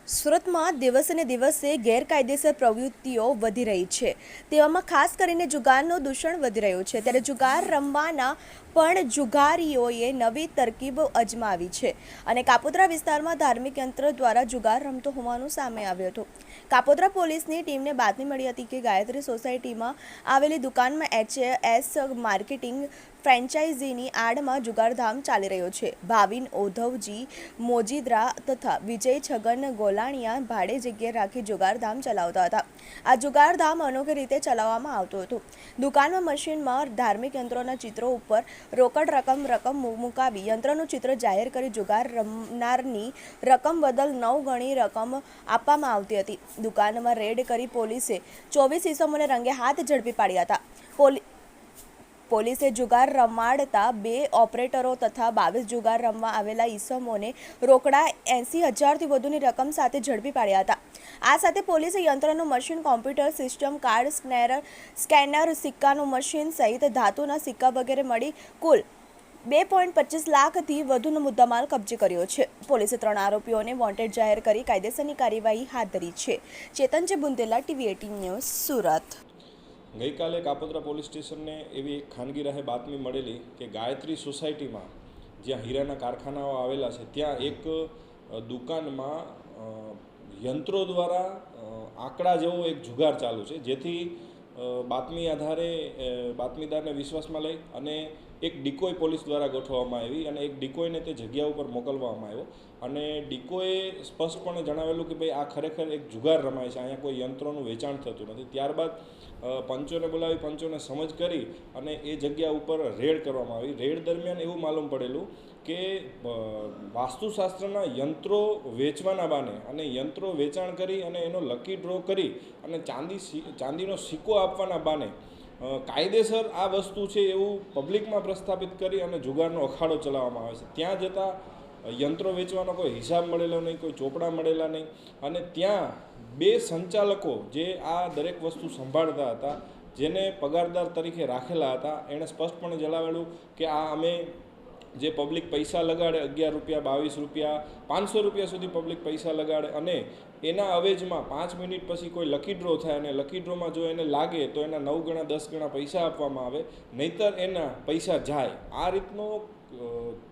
સુરતમાં દિવસે ને દિવસે ગેરકાયદેસર પ્રવૃત્તિઓ વધી રહી છે। તેવામાં ખાસ કરીને જુગારનું દૂષણ વધી રહ્યું છે। ત્યારે જુગાર રમવાના પણ જુગારીઓએ નવી તરકીબો અજમાવી છે અને કાપોદ્રા વિસ્તારમાં ધાર્મિક યંત્ર દ્વારા જુગાર રમતો હોવાનું સામે આવ્યું હતું। કાપોદ્રા પોલીસની ટીમને બાતમી મળી હતી કે ગાયત્રી સોસાયટીમાં આવેલી દુકાનમાં એચ.એસ. માર્કેટિંગ ફ્રેન્ચાઇઝીની આડમાં જુગારધામ ચાલી રહ્યો છે। ભાવિન ઓધવજી મોજીદ્રા તથા વિજય છગન ગોલાણીયા ભાડે જગ્યાએ રાખી જુગારધામ ચલાવતા હતા। આ જુગારધામ અનોખી રીતે ચલાવવામાં આવતું હતું। દુકાનમાં મશીનમાં ધાર્મિક યંત્રોના ચિત્રો ઉપર રોકડ રકમ મુકાવી યંત્રનું ચિત્ર જાહેર કરી જુગાર રમનારની રકમ બદલ 9 ગણી રકમ આપવામાં આવતી હતી। દુકાનમાં રેડ કરી પોલીસે 24 ઇસમોને રંગે હાથ ઝડપી પાડ્યા હતા। પોલીસે જુગાર રમાડતા 2 ઓપરેટરો તથા 22 જુગાર રમવા આવેલા ઈસમોને રોકડા 80,000થી વધુની રકમ સાથે ઝડપી પાડ્યા હતા। આ સાથે પોલીસે યંત્રનું machine, computer system, card scanner, સિક્કાનું મશીન સહિત ધાતુના સિક્કા વગેરે મળી કુલ 2.25 લાખથી વધુનો મુદ્દામાલ કબજે કર્યો છે। પોલીસે 3 આરોપીઓને વોન્ટેડ જાહેર કરી કાયદેસરની કાર્યવાહી હાથ ધરી છે। ચેતનજી બુંદેલા, TV18 ન્યૂઝ, સુરત। ગઈકાલે કાપોદ્રા પોલીસ સ્ટેશનને એવી એક ખાનગી રાહે બાતમી મળેલી કે ગાયત્રી સોસાયટીમાં જ્યાં હીરાના કારખાનાઓ આવેલા છે ત્યાં એક દુકાનમાં યંત્રો દ્વારા આંકડા જેવો એક જુગાર ચાલુ છે, જેથી બાતમી આધારે બાતમીદારને વિશ્વાસમાં લઈ અને એક ડિકોય પોલીસ દ્વારા ગોઠવવામાં આવી અને એક ડિકોયને તે જગ્યા ઉપર મોકલવામાં આવ્યો અને ડિકોએ સ્પષ્ટપણે જણાવેલું કે ભાઈ આ ખરેખર એક જુગાર રમાય છે, અહીંયા કોઈ યંત્રોનું વેચાણ થતું નથી। ત્યારબાદ પંચોને બોલાવી પંચોને સમજ કરી અને એ જગ્યા ઉપર રેડ કરવામાં આવી। રેડ દરમિયાન એવું માલુમ પડેલું કે વાસ્તુશાસ્ત્રના યંત્રો વેચવાના બાને અને યંત્રો વેચાણ કરી અને એનો લકી ડ્રો કરી અને ચાંદીનો સિક્કો આપવાના બાને કાયદેસર આ વસ્તુ છે એવું પબ્લિકમાં પ્રસ્થાપિત કરી અને જુગારનો અખાડો ચલાવવામાં આવે છે। ત્યાં જતાં યંત્રો વેચવાનો કોઈ હિસાબ મળેલો નહીં, કોઈ ચોપડા મળેલા નહીં અને ત્યાં 2 સંચાલકો જે આ દરેક વસ્તુ સંભાળતા હતા, જેને પગારદાર તરીકે રાખેલા હતા, એણે સ્પષ્ટપણે જણાવેલું કે આ અમે જે પબ્લિક પૈસા લગાડે 11 રૂપિયા, 22 રૂપિયા, 500 રૂપિયા સુધી પબ્લિક પૈસા લગાડે અને એના અવેજમાં 5 મિનિટ પછી કોઈ લકી ડ્રો થાય અને લકી ડ્રોમાં જો એને લાગે તો એના 9 ગણા 10 ગણા પૈસા આપવામાં આવે, નહીંતર એના પૈસા જાય। આ રીતનો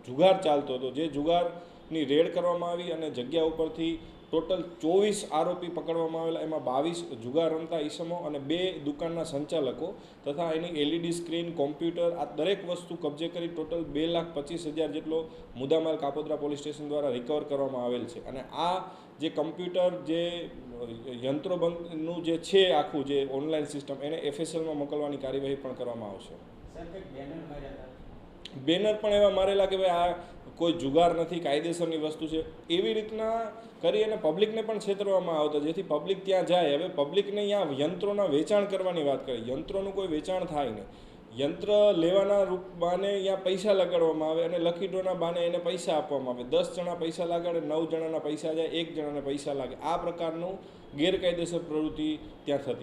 જુગાર ચાલતો હતો, જે જુગારની રેડ કરવામાં આવી અને જગ્યા ઉપરથી ટોટલ 24 આરોપી પકડવામાં આવેલા। એમાં 22 જુગાર રમતા ઈસમો અને 2 દુકાનના સંચાલકો તથા એની LED સ્ક્રીન, કોમ્પ્યુટર, આ દરેક વસ્તુ કબજે કરી ટોટલ 2,25,000 જેટલો મુદ્દામાલ કાપોદ્રા પોલીસ સ્ટેશન દ્વારા રિકવર કરવામાં આવેલ છે અને આ જે કમ્પ્યુટર, જે યંત્રોનું જે છે આખું જે ઓનલાઈન સિસ્ટમ, એને FSLમાં મોકલવાની કાર્યવાહી પણ કરવામાં આવશે। બેનર પણ એવા મારેલા કે ભાઈ આ કોઈ જુગાર નથી, કાયદેસરની વસ્તુ છે, એવી રીતના કરી અને પબ્લિકને પણ છેતરવામાં આવતા, જેથી પબ્લિક ત્યાં જાય। હવે પબ્લિકને અહીંયા યંત્રોના વેચાણ કરવાની વાત કરી, યંત્રોનું કોઈ વેચાણ થાય નહીં, યંત્ર લેવાના બાને અહીંયા પૈસા લગાડવામાં આવે અને લકી ડ્રોના બાને એને પૈસા આપવામાં આવે। 10 જણા પૈસા લગાડે, 9 જણાના પૈસા જાય, 1 જણાને પૈસા લાગે। આ પ્રકારનું ગેરકાયદેસર પ્રવૃત્તિ ત્યાં થતી।